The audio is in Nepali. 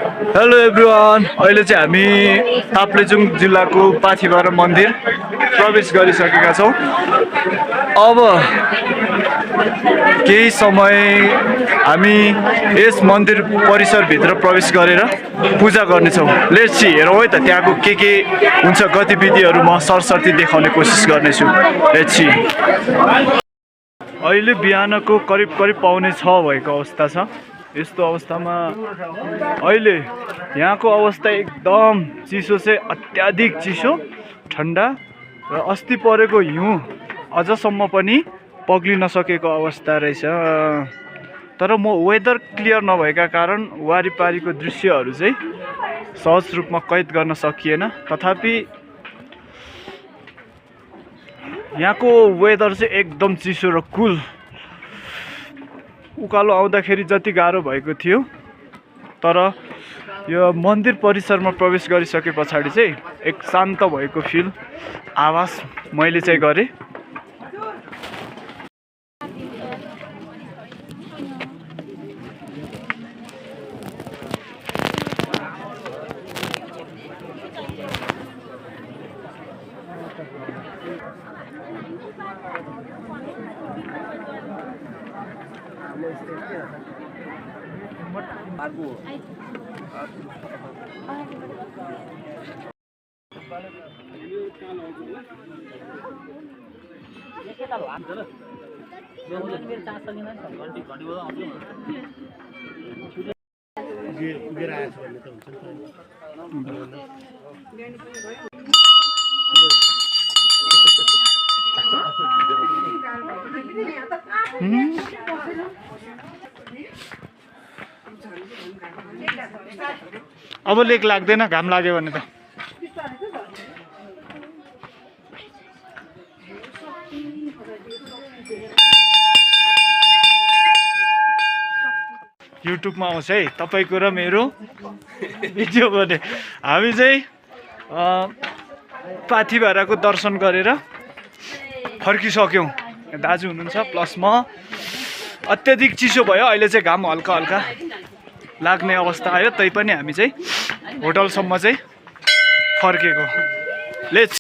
हेलो एभ्रिवान, अहिले चाहिँ हामी ताप्लेजुङ जिल्लाको पाथिभरा मन्दिर प्रवेश गरिसकेका छौँ। अब केही समय हामी यस मन्दिर परिसरभित्र प्रवेश गरेर पूजा गर्नेछौँ। लेट्स सी, हेरौँ है त त्यहाँको के हुन्छ गतिविधिहरू म सरसर्ती देखाउने कोसिस गर्नेछु। Let's see. अहिले बिहानको करिब 6:15 भएको अवस्था छ। यस्तो अवस्थामा अहिले यहाँको अवस्था एकदम चिसो चाहिँ अत्याधिक चिसो, ठन्डा र अस्ति परेको हिउँ अझसम्म पनि पग्लिन सकेको अवस्था रहेछ। तर म वेदर क्लियर नभएका कारण वारिपारिको दृश्यहरू चाहिँ सहज रूपमा कैद गर्न सकिएन। तथापि यहाँको वेदर चाहिँ एकदम चिसो र कुल। उकालो आउँदाखेरि जति गाह्रो भएको थियो, तर यो मन्दिर परिसरमा प्रवेश गरिसके पछाडि चाहिँ एक शान्त भएको फिल आभास मैले चाहिँ गरेँ। अब लेक लाग्दैन, घाम लाग्यो भने त। युट्युबमा आउँछ है तपाईँको र मेरो भिडियो भने। हामी चाहिँ पाथिभराको दर्शन गरेर फर्किसक्यौँ। दाजु हुनुहुन्छ प्लस म। अत्याधिक चिसो भयो, अहिले चाहिँ घाम हल्का हल्का लाग्ने अवस्था आयो। तैपनि हामी चाहिँ होटलसम्म चाहिँ फर्केको। लेट्स